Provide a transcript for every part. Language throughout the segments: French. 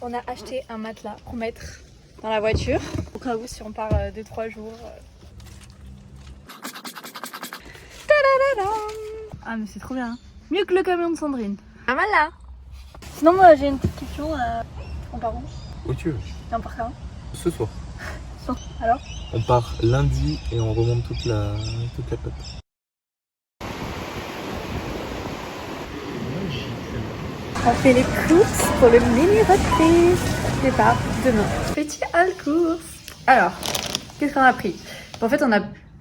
On a acheté un matelas pour mettre dans la voiture. Au cas où si on part 2-3 jours. Ah mais c'est trop bien. Mieux que le camion de Sandrine. Pas mal là. Sinon moi j'ai une petite question. On part où? Où tu veux. Et on part quand? Ce soir. Alors? On part lundi et on remonte toute la côte. On fait les courses pour le mini road trip. Départ demain. Petit haul course. Alors, qu'est-ce qu'on a pris? En fait, on a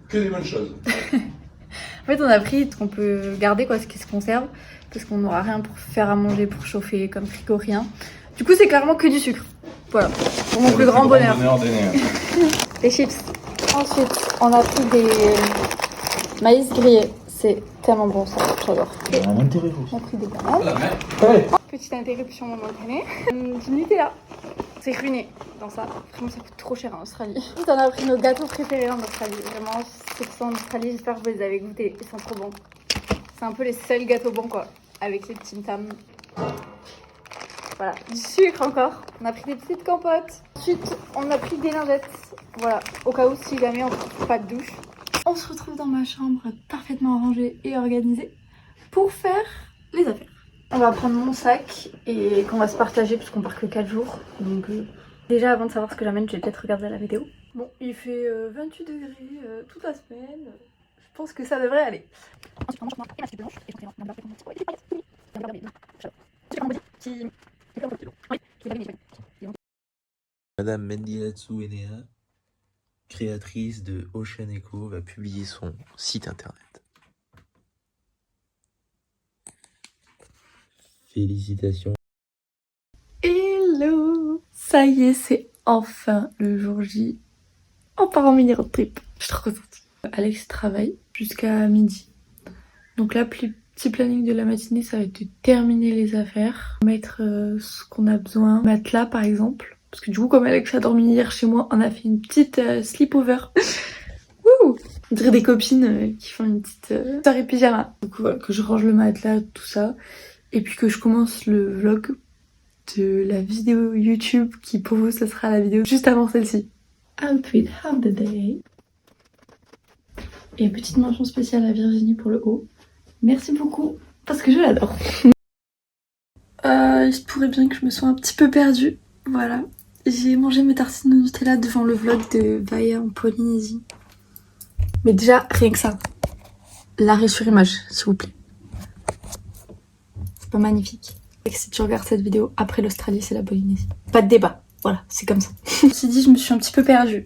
Que des bonnes choses. En fait, on a pris ce qu'on peut garder, quoi, ce qui se conserve, parce qu'on n'aura rien pour faire à manger, pour chauffer, comme frigo, rien. Du coup, c'est clairement que du sucre. Voilà, pour mon plus grand bonheur. Les chips. Ensuite, on a pris des maïs grillés. C'est tellement bon ça, j'adore. Un intérêt On a pris des bananes. Ouais. Petite interruption momentanée. Du Nutella. C'est ruiné dans ça. Vraiment, ça coûte trop cher en Australie. Ensuite, on a pris nos gâteaux préférés en Australie. Vraiment, ceux qui sont en Australie, j'espère que vous les avez goûtés. Ils sont trop bons. C'est un peu les seuls gâteaux bons, quoi. Avec les Tim Tam. Voilà, du sucre encore. On a pris des petites compotes. Ensuite, on a pris des lingettes. Voilà, au cas où si jamais on ne trouve pas de douche. On se retrouve dans ma chambre parfaitement rangée et organisée pour faire les affaires. On va prendre mon sac et qu'on va se partager parce qu'on part que 4 jours. Donc déjà avant de savoir ce que j'amène, je vais peut-être regarder la vidéo. Bon, il fait 28 degrés toute la semaine. Je pense que ça devrait aller. Madame Mendilatsu Enea, créatrice de Ocean Echo, va publier son site internet. Félicitations. Hello! Ça y est, c'est enfin le jour J. On part en mini road trip. Je suis trop contente. Alex travaille jusqu'à midi. Donc là, petit planning de la matinée, ça va être de terminer les affaires, mettre ce qu'on a besoin, matelas par exemple. Parce que du coup, comme Alex a dormi hier chez moi, on a fait une petite sleepover. Wouh! On dirait des copines qui font une petite soirée pyjama. Du coup, voilà, que je range le matelas, tout ça. Et puis que je commence le vlog de la vidéo YouTube qui pour vous, ce sera la vidéo juste avant celle-ci. Outfit of the day. Et petite mention spéciale à Virginie pour le haut. Merci beaucoup, parce que je l'adore. Il se pourrait bien que je me sois un petit peu perdue. Voilà. J'ai mangé mes tartines de Nutella devant le vlog de Vaya en Polynésie. Mais déjà, rien que ça. L'arrêt sur image, s'il vous plaît. C'est pas magnifique. Et si tu regardes cette vidéo, après l'Australie, c'est la Polynésie. Pas de débat. Voilà, c'est comme ça. Je me suis dit, je me suis un petit peu perdue.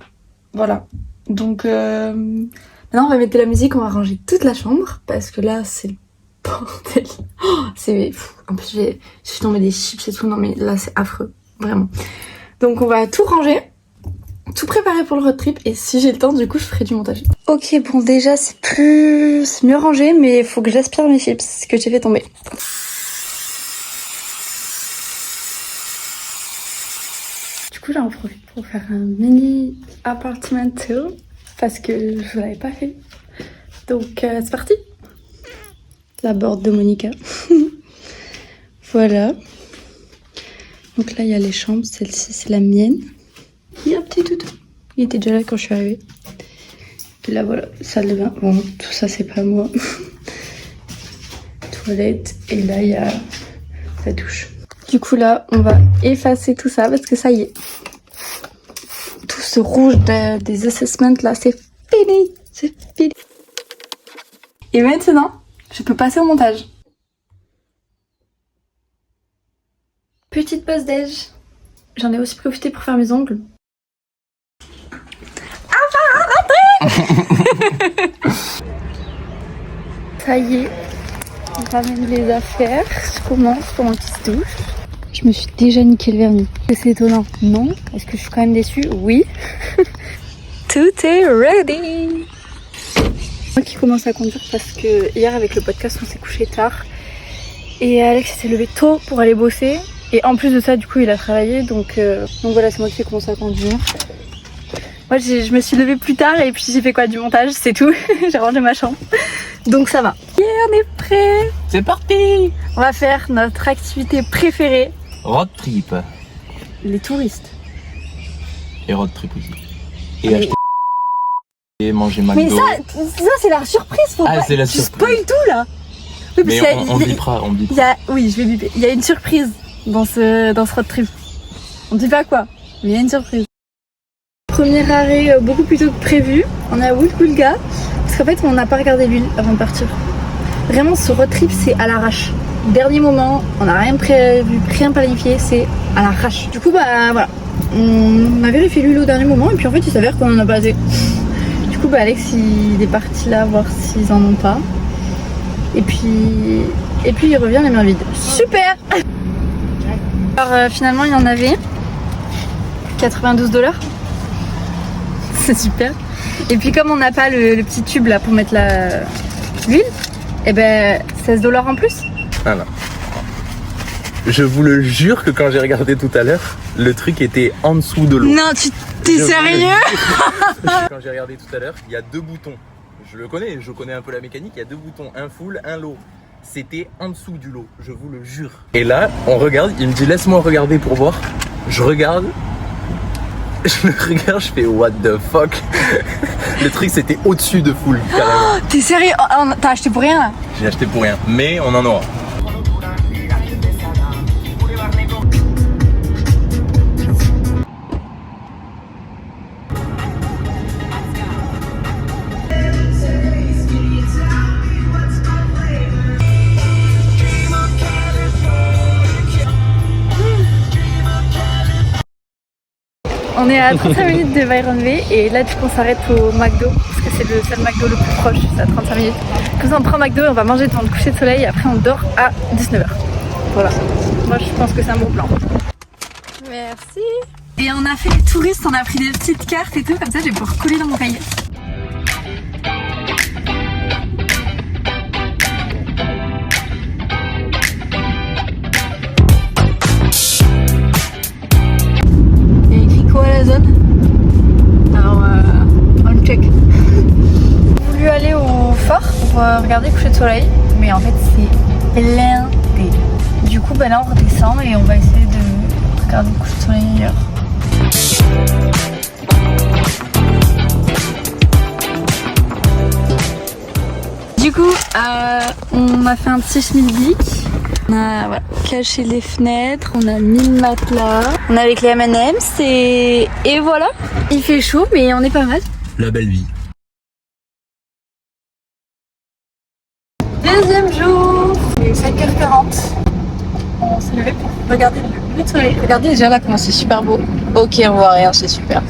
Voilà. Donc, maintenant, on va mettre de la musique, on va ranger toute la chambre. Parce que là, c'est le bordel. Oh, c'est... En plus, j'ai tombé des chips et tout. Non, mais là, c'est affreux. Vraiment. Donc, on va tout ranger. Tout préparer pour le road trip. Et si j'ai le temps, du coup, je ferai du montage. Ok, bon, déjà, c'est mieux rangé. Mais il faut que j'aspire mes chips que j'ai fait tomber. Du coup, j'en profite pour faire un mini apartment tour. Parce que je l'avais pas fait. Donc c'est parti. La board de Monica. Voilà. Donc là il y a les chambres. Celle-ci c'est la mienne. Il y a un petit toutou. Il était déjà là quand je suis arrivée. Et là voilà, salle de bain. Bon, tout ça c'est pas moi. Toilette. Et là il y a la douche. Du coup là on va effacer tout ça parce que ça y est. Tout ce rouge des assessments là, c'est fini. C'est fini. Et maintenant, je peux passer au montage. Petite pause déj. J'en ai aussi profité pour faire mes ongles. Ça y est, on ramène les affaires. Je commence pour mon petit douche. Je me suis déjà niqué le vernis. Est-ce que c'est étonnant? Non. Est-ce que je suis quand même déçue? Oui. Tout est ready. Moi qui commence à conduire parce que hier avec le podcast on s'est couché tard. Et Alex s'est levé tôt pour aller bosser. Et en plus de ça du coup il a travaillé. Donc voilà, c'est moi qui ai commencé à conduire. Moi je me suis levée plus tard et puis j'ai fait quoi? Du montage, c'est tout. J'ai rangé ma chambre. Donc ça va. Yeah, on est prêts. C'est parti. On va faire notre activité préférée. Road trip. les touristes. Et road trip aussi. Et acheter et manger McDo. Mais ça c'est la surprise. Faut pas... c'est la tu surprise. spoil tout là. Oui, Mais parce on bipera, on bipera. Oui, je vais biper. Il y a une surprise dans ce road trip. On dit pas quoi, mais il y a une surprise. Premier arrêt beaucoup plus tôt que prévu. On est à Woolgoolga parce qu'en fait on n'a pas regardé l'huile avant de partir. Vraiment ce road trip c'est à l'arrache. Dernier moment, on n'a rien prévu, rien planifié, c'est à l'arrache. Du coup bah voilà, on a vérifié l'huile au dernier moment et puis en fait il s'avère qu'on en a pas assez. Du coup bah Alex il est parti là voir s'ils en ont pas. Et puis il revient les mains vides. Super. Alors finalement il y en avait 92$. C'est super. Et puis comme on n'a pas le petit tube là pour mettre l'huile, et ben 16$ en plus. Voilà. Je vous le jure que quand j'ai regardé tout à l'heure, le truc était en dessous de l'eau. Non, t'es sérieux? Quand j'ai regardé tout à l'heure, il y a 2 boutons. Je connais un peu la mécanique, il y a 2 boutons, un full, un low. C'était en dessous du lot, je vous le jure. Et là, on regarde, il me dit laisse-moi regarder pour voir. Je regarde, je fais what the fuck. Le truc c'était au-dessus de full, carrément. Oh, t'es sérieux? T'as acheté pour rien là? J'ai acheté pour rien, mais on en aura. On est à 35 minutes de Byron Bay et là du coup on s'arrête au McDo parce que c'est le seul McDo le plus proche, c'est à 35 minutes. Comme ça on prend McDo et on va manger devant le coucher de soleil et après on dort à 19h. Voilà, moi je pense que c'est un bon plan. Merci. Et on a fait les touristes, on a pris des petites cartes et tout, comme ça je vais pouvoir coller dans mon cahier. Alors on check. J'ai voulu aller au phare pour regarder le coucher de soleil, mais en fait c'est blindé. Du coup bah là on redescend et on va essayer de regarder le coucher de soleil ailleurs. Du coup on a fait un petit schmilblick. On a caché les fenêtres, on a mis le matelas, on a avec les M&M's et voilà. Il fait chaud mais on est pas mal. La belle vie. Deuxième jour, c'est 5h40. On s'est levé pour regarder le lever de soleil. Regardez déjà là comment c'est super beau. Ok, on voit rien, c'est super.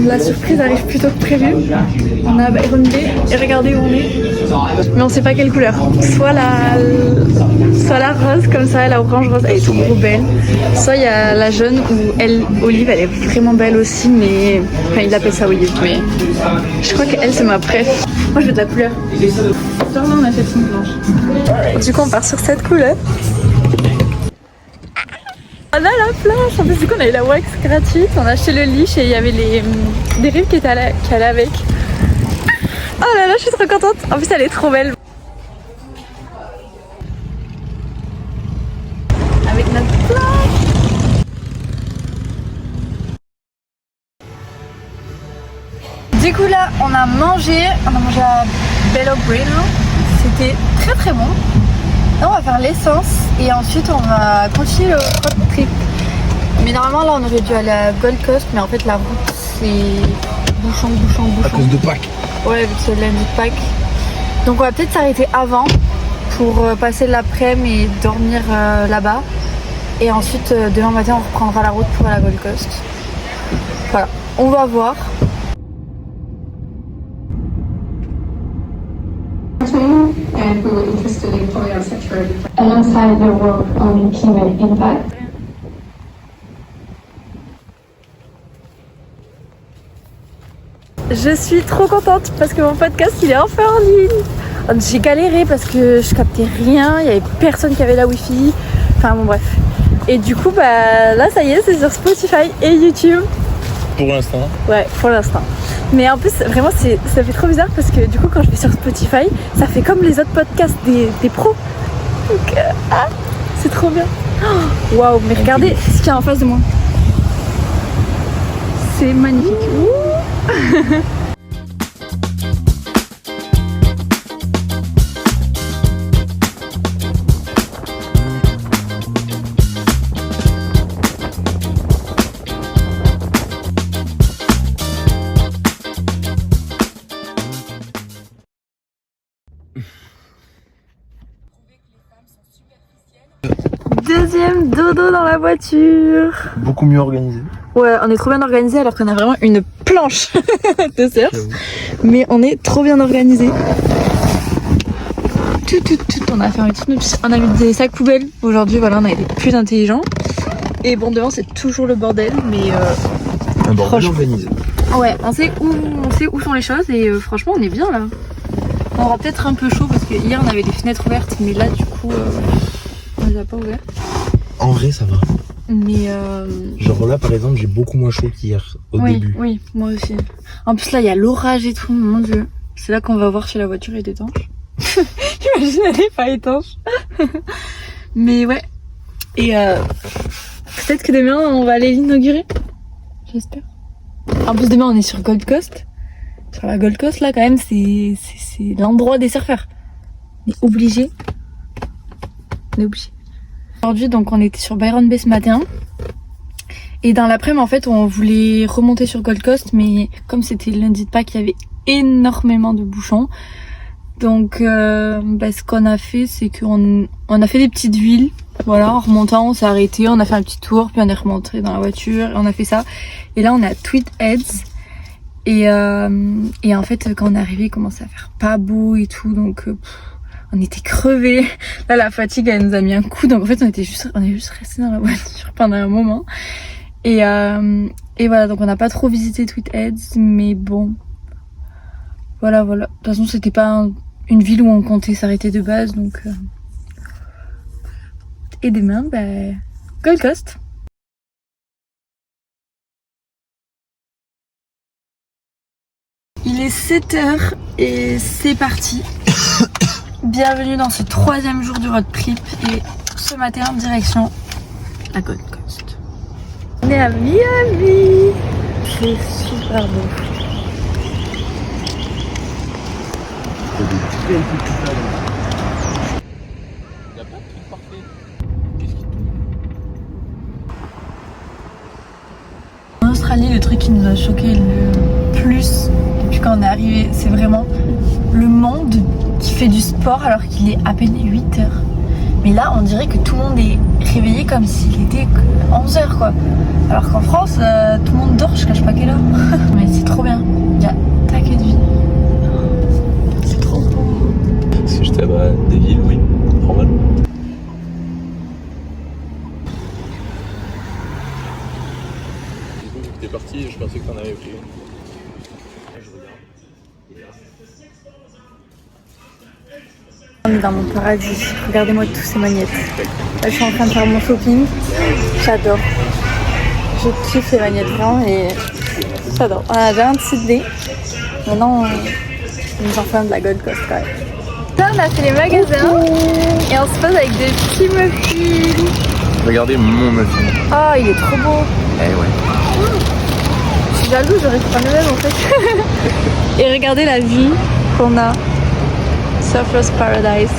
La surprise arrive plus tôt que prévu. On a Byron Bay et regardez où on est. Mais on sait pas quelle couleur. Soit la rose comme ça, la orange rose, elle est trop belle. Soit il y a la jaune où elle, Olive, elle est vraiment belle aussi, mais enfin il appelle ça Olive. Mais je crois qu'elle c'est ma préf. Moi je veux de la couleur. Sûrement on a fait une blanche. Du coup on part sur cette couleur. On a la place, en plus du coup on a eu la wax gratuite, on a acheté le leash et il y avait des rives qui allaient avec. Oh là là, je suis trop contente, en plus elle est trop belle. Avec notre plage. Du coup là on a mangé à Bello Bueno, c'était très très bon. Là on va faire l'essence et ensuite on va continuer le road trip. Mais normalement là on aurait dû aller à Gold Coast, mais en fait la route c'est bouchon. À cause de Pâques. Ouais, vu que c'est lundi de Pâques. Donc on va peut-être s'arrêter avant pour passer l'après-midi et dormir là-bas. Et ensuite demain matin on reprendra la route pour aller à Gold Coast. Voilà, on va voir. And we were interested in polio security alongside the work on climate impact. Je suis trop contente parce que mon podcast il est enfin en ligne. J'ai galéré parce que je captais rien, il y avait personne qui avait la wifi. Enfin bon bref. Et du coup bah là ça y est, c'est sur Spotify et YouTube. Pour l'instant. Ouais, pour l'instant. Mais en plus vraiment ça fait trop bizarre parce que du coup quand je vais sur Spotify, ça fait comme les autres podcasts des pros. Donc c'est trop bien. Waouh, mais regardez ce qu'il y a en face de moi. C'est magnifique. Deuxième dodo dans la voiture. Beaucoup mieux organisé. Ouais, on est trop bien organisé alors qu'on a vraiment une planche de surf. Mais on est trop bien organisé. On a fait on a mis des sacs poubelles. Aujourd'hui, voilà, on a été plus intelligents. Et bon, devant, c'est toujours le bordel, mais un bordel organisé. Ouais, on sait où sont les choses et franchement, on est bien là. On aura peut-être un peu chaud parce que hier, on avait les fenêtres ouvertes, mais là, du coup, on les a pas ouvertes. En vrai, ça va. Mais genre là, par exemple, j'ai beaucoup moins chaud qu'hier au début. Oui, moi aussi. En plus, là, il y a l'orage et tout, mon dieu. C'est là qu'on va voir si la voiture est étanche. Imagine, elle est pas étanche. Mais ouais. Et peut-être que demain, on va aller l'inaugurer. J'espère. En plus, demain, on est sur Gold Coast. Sur la Gold Coast, là, quand même, c'est l'endroit des surfeurs. On est obligé. Aujourd'hui, donc, on était sur Byron Bay ce matin. Et dans l'après-midi, en fait, on voulait remonter sur Gold Coast, mais comme c'était lundi de Pâques, il y avait énormément de bouchons. Donc, ce qu'on a fait, c'est qu'on a fait des petites villes. Voilà, en remontant, on s'est arrêté, on a fait un petit tour, puis on est remonté dans la voiture, et on a fait ça. Et là, on est à Tweed Heads. Et en fait, quand on est arrivé, il commençait à faire pas beau et tout, donc on était crevés. Là, la fatigue, elle nous a mis un coup, donc en fait, on est juste resté dans la voiture pendant un moment. Et voilà, donc on n'a pas trop visité Tweed Heads, mais bon. Voilà. De toute façon, c'était pas une ville où on comptait s'arrêter de base, donc. Et demain, Gold Coast. Il est 7h et c'est parti. Bienvenue dans ce 3e jour du road trip et ce matin en direction la Gold Coast. On est à Miami. C'est super beau. En Australie, le truc qui nous a choqué le plus depuis quand on est arrivé, c'est vraiment le monde qui fait du sport alors qu'il est à peine 8h. Mais là, on dirait que tout le monde est réveillé comme s'il était 11h quoi. Alors qu'en France, tout le monde dort, je cache pas quelle heure. Mais c'est trop bien, il y a taquet de vie. C'est trop beau. Si j'étais à des villes, oui, normal. T'es parti, je pensais que t'en avais pris. On est dans mon paradis, regardez-moi tous ces magnettes. Là, je suis en train de faire mon shopping, j'adore. Je kiffe les magnettes vraiment et j'adore. On avait un de Sydney, maintenant on nous en fait un de la Gold Coast quand même. Là on a fait les magasins et on se pose avec des petits muffins. Regardez mon muffin. Oh il est trop beau. Eh ouais. Je suis jalouse, j'aurais pu prendre le même en fait. Et regardez la vue qu'on a. Surfers Paradise.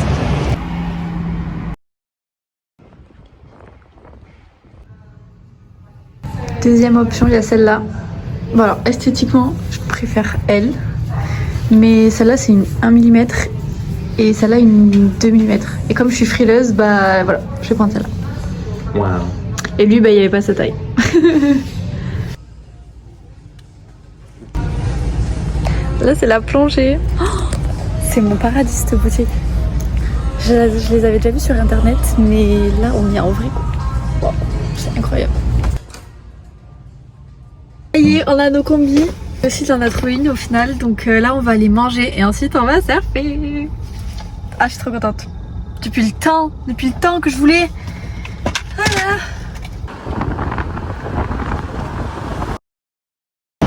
Deuxième option, il y a celle-là. Bon alors esthétiquement, je préfère elle. Mais celle-là c'est une 1 mm et celle-là une 2 mm. Et comme je suis frileuse, bah voilà, je vais prendre celle-là. Wow. Et lui, bah il n'y avait pas sa taille. Là c'est la plongée. Oh, c'est mon paradis cette boutique. Je les avais déjà vus sur internet, mais là on y est en vrai quoi. Wow, c'est incroyable. Ça y est, on a nos combis. Le site en a trouvé une au final, donc là on va aller manger et ensuite on va surfer. Ah, je suis trop contente. Depuis le temps que je voulais. Voilà.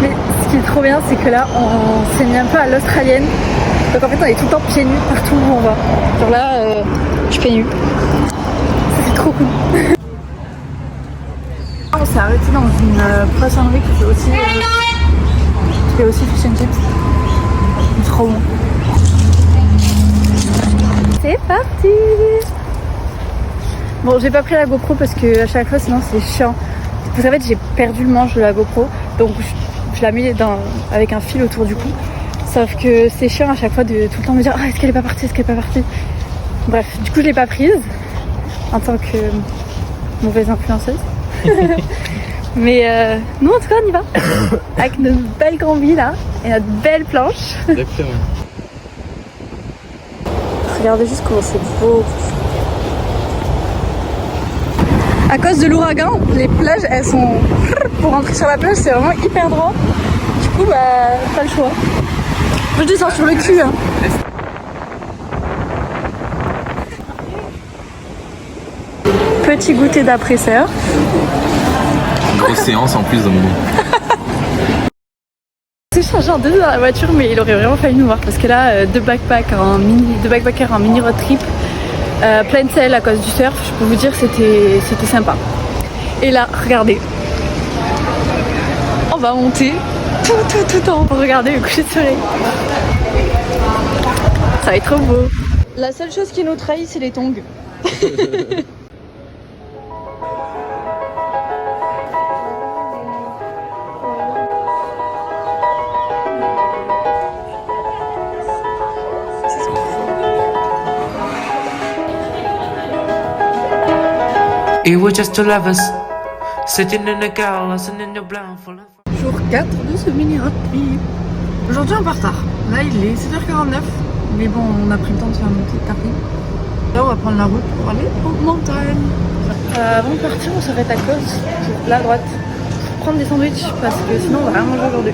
Mais ce qui est trop bien, c'est que là, on s'est mis un peu à l'australienne. Donc en fait, on est tout le temps pieds nus partout où on va. Genre là, je suis pieds nus. Ça fait trop cool. On s'est arrêté dans une poissonnerie qui fait aussi fish and chips. C'est trop bon. C'est parti. Bon, j'ai pas pris la GoPro parce que à chaque fois sinon c'est chiant. Parce qu'en fait j'ai perdu le manche de la GoPro, donc je la mets avec un fil autour du cou. Sauf que c'est chiant à chaque fois de tout le temps me dire est-ce qu'elle est pas partie, est-ce qu'elle est pas partie. Bref, du coup je l'ai pas prise en tant que mauvaise influenceuse. Mais nous en tout cas on y va avec notre belle combi là et notre belle planche. Exactement. Regardez juste comment c'est beau. À cause de l'ouragan, les plages elles sont... Pour rentrer sur la plage c'est vraiment hyper droit. Du coup bah pas le choix. Moi je descends sur le cul hein. Petit goûter d'après-surf. Grosse séance en plus dans le moment. C'est changé en 2 dans la voiture mais il aurait vraiment fallu nous voir parce que là deux backpackers en mini road trip plein de sel à cause du surf, je peux vous dire c'était sympa. Et là regardez, on va monter tout en haut pour regarder le coucher de soleil. Ça va être trop beau. La seule chose qui nous trahit c'est les tongs. It was just two lovers sitting in a car, listening to blindfold. Jour 4 de ce mini road trip. Aujourd'hui on part tard. Là il est 7h49. Mais bon on a pris le temps de faire une petite tartine. Là on va prendre la route pour aller aux montagnes. Avant de partir on s'arrête à Cos pour la droite. Pour prendre des sandwichs parce que sinon on va rien manger aujourd'hui.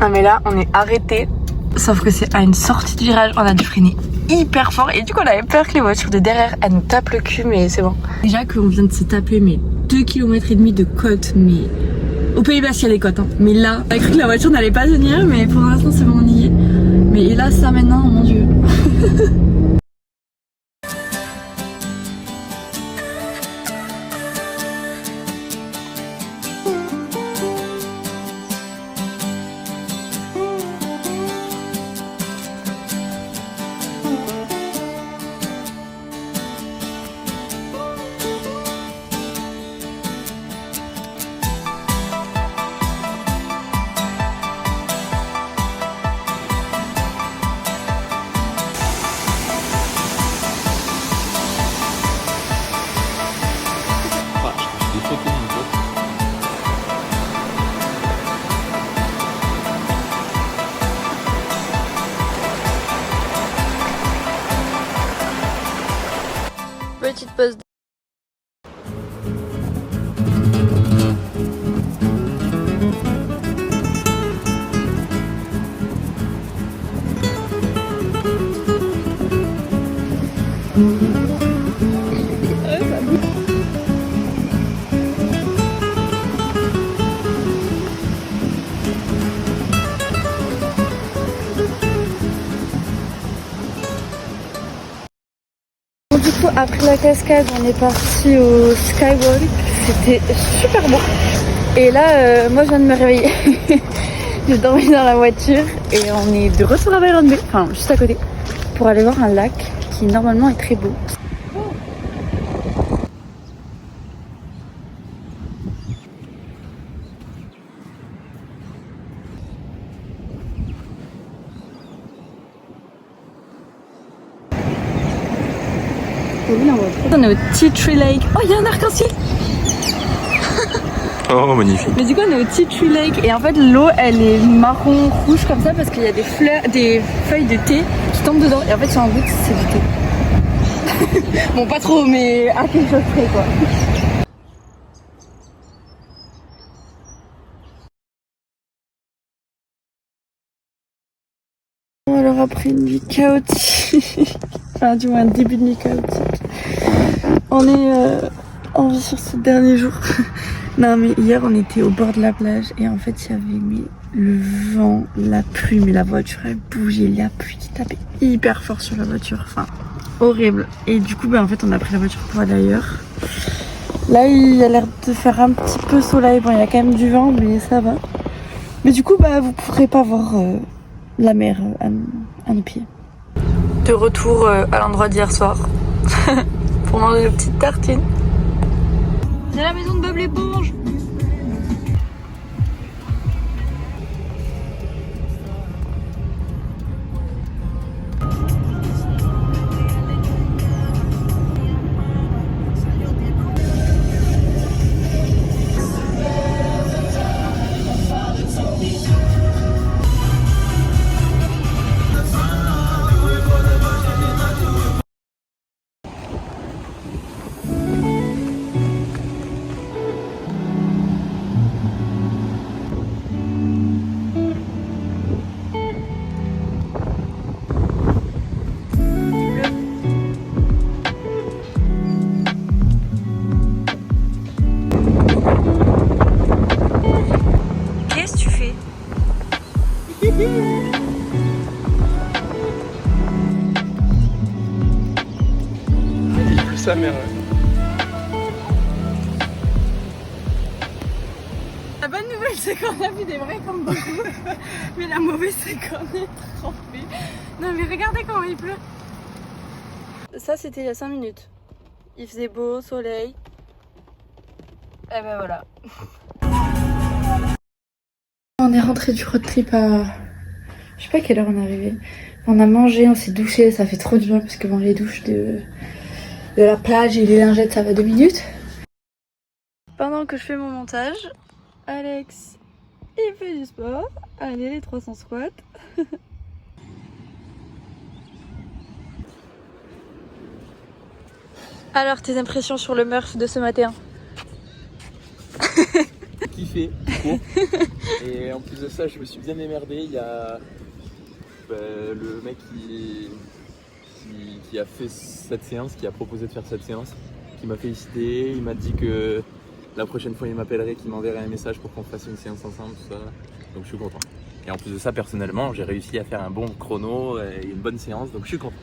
Ah mais là on est arrêté, sauf que c'est à une sortie de virage, on a dû freiner hyper fort et du coup on avait peur que les voitures de derrière elles nous tapent le cul mais c'est bon. Déjà qu'on vient de se taper mais 2,5 km de côte, mais au Pays Basque il y a des côtes hein. Mais là on a cru que la voiture n'allait pas venir mais pour l'instant c'est bon on y est. Mais et là ça maintenant mon dieu. Petite pause. Du coup, après la cascade, on est parti au Skywalk. C'était super beau. Et là, moi, je viens de me réveiller. J'ai dormi dans la voiture et on est de retour à Byron Bay, enfin juste à côté, pour aller voir un lac qui normalement est très beau. On est au Tea Tree Lake. Oh, il y a un arc-en-ciel. Oh, magnifique. Mais du coup, on est au Tea Tree Lake et en fait, l'eau elle est marron rouge comme ça parce qu'il y a des feuilles de thé qui tombent dedans. Et en fait, si on goûte, c'est du thé. Bon, pas trop, mais à quelque chose près quoi. Alors après une nuit chaotique, enfin du moins un début de nuit chaotique, on est en vie sur ce dernier jour. Non mais hier on était au bord de la plage et en fait il y avait mis le vent, la pluie, mais la voiture elle bougeait, la pluie qui tapait hyper fort sur la voiture, enfin horrible. Et du coup en fait on a pris la voiture pour aller ailleurs. Là il a l'air de faire un petit peu soleil, bon il y a quand même du vent mais ça va. Mais du coup vous pourrez pas voir la mer à nos pieds. De retour à l'endroit d'hier soir pour manger une petite tartine. C'est la maison de Bob l'éponge. Qu'est-ce que tu fais? Il dit plus sa mère. La bonne nouvelle c'est qu'on a vu des vrais comme beaucoup. Mais la mauvaise c'est qu'on est trempé. Non mais regardez comment il pleut. Ça c'était il y a 5 minutes. Il faisait beau, soleil. Et ben voilà. On est rentré du road trip à... Je sais pas à quelle heure on est arrivé. On a mangé, on s'est douché, ça fait trop du bien parce que bon, les douches de la plage et les lingettes ça va 2 minutes. Pendant que je fais mon montage, Alex il fait du sport. Allez les 300 squats. Alors tes impressions sur le Murph de ce matin? Kiffé, court. Et en plus de ça, je me suis bien émerdé. Il y a le mec qui a fait cette séance, qui a proposé de faire cette séance, qui m'a félicité. Il m'a dit que la prochaine fois il m'appellerait, qu'il m'enverrait un message pour qu'on fasse une séance ensemble, tout ça. Donc je suis content. Et en plus de ça, personnellement, j'ai réussi à faire un bon chrono et une bonne séance, donc je suis content.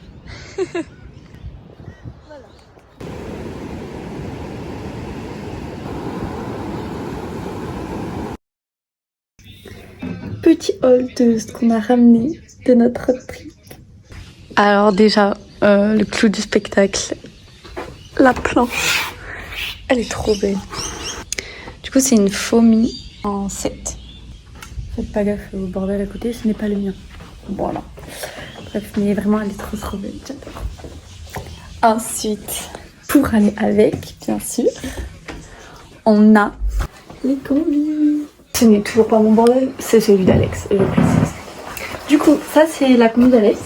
Petit haul de ce qu'on a ramené de notre road trip. Alors déjà, le clou du spectacle, la planche, elle est trop belle. Du coup c'est une Fomi en 7. Faites pas gaffe au bordel à côté, ce n'est pas le mien. Voilà. Bref, mais vraiment elle est trop belle, j'adore. Ensuite, pour aller avec, bien sûr, on a les combis. Ce n'est toujours pas mon bordel, c'est celui d'Alex, je précise. Du coup, ça c'est la combi d'Alex.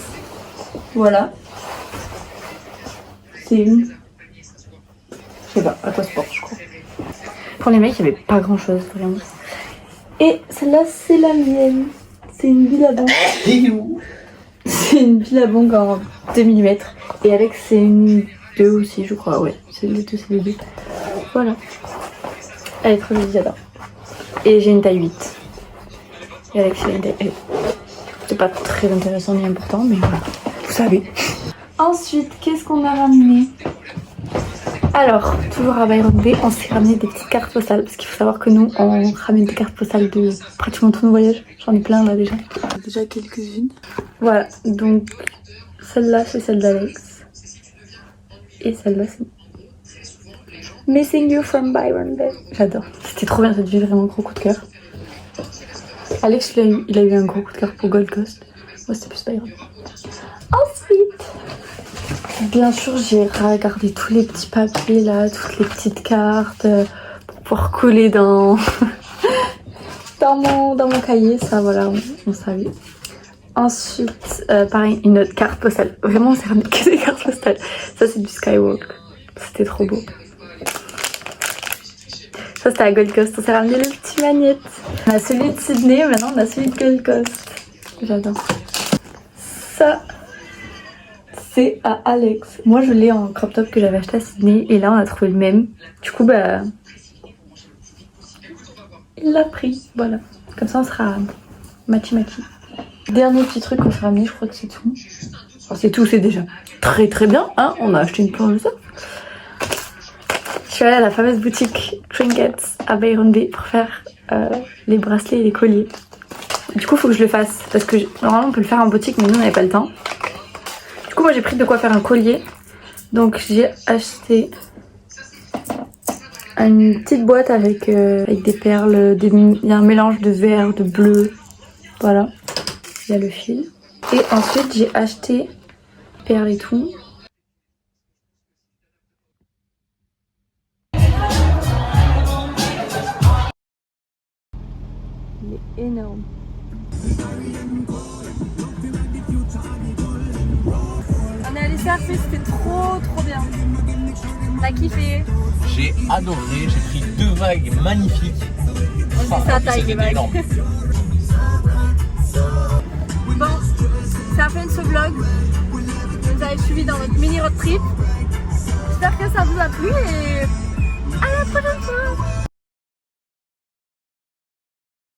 Voilà. C'est une... Je sais pas, à quoi se porte, je crois. Pour les mecs, il n'y avait pas grand chose, vraiment. Et celle-là, c'est la mienne. C'est une Billabong. C'est une Billabong en 2 mm. Et Alex, c'est une 2 aussi, je crois. Ouais, c'est les deux, c'est les deux. Voilà. Elle est trop jolie, j'adore. Et j'ai une taille 8. Et Alex, il a une taille 8. C'est pas très intéressant ni important, mais voilà. Vous savez. Ensuite, qu'est-ce qu'on a ramené? Alors, toujours à Byron Bay, on s'est ramené des petites cartes postales. Parce qu'il faut savoir que nous, on ramène des cartes postales de pratiquement tous nos voyages. J'en ai plein là déjà. Déjà quelques-unes. Voilà, donc celle-là, c'est celle d'Alex. Et celle-là, c'est Missing You from Byron Bay. J'adore. C'était trop bien cette ville, vraiment gros coup de cœur. Alex, il a eu un gros coup de cœur pour Gold Coast. Moi, c'était plus Byron. Ensuite, bien sûr, j'ai regardé tous les petits papiers là, toutes les petites cartes pour pouvoir coller dans dans mon cahier. Ça, voilà, on savait. Ensuite, pareil, une autre carte postale. Vraiment, on s'est ramené que des cartes postales. Ça, c'est du Skywalk. C'était trop beau. Ça, c'était à Gold Coast. On s'est ramené le petit magnète. On a celui de Sydney, maintenant on a celui de Gold Coast. J'adore. Ça, c'est à Alex. Moi, je l'ai en crop top que j'avais acheté à Sydney. Et là, on a trouvé le même. Du coup, bah... il l'a pris. Voilà. Comme ça, on sera matchy-matchy. Dernier petit truc qu'on s'est ramené, je crois que c'est tout. Enfin, c'est tout, c'est déjà très très bien. Hein, on a acheté une planche de ça. Je suis allée à la fameuse boutique Trinkets à Byron Bay pour faire les bracelets et les colliers. Du coup, il faut que je le fasse parce que normalement on peut le faire en boutique, mais nous on n'avait pas le temps. Du coup, moi j'ai pris de quoi faire un collier. Donc j'ai acheté une petite boîte avec des perles, il y a un mélange de vert, de bleu. Voilà, il y a le fil. Et ensuite j'ai acheté perles et tout. Il est énorme. On est allé surfer, c'était trop bien. T'as kiffé? J'ai adoré, j'ai pris 2 vagues magnifiques. On dit ça taille les vagues. Énorme. Bon, c'est la fin de ce vlog. Vous nous avez suivis dans notre mini road trip. J'espère que ça vous a plu et à la prochaine fois.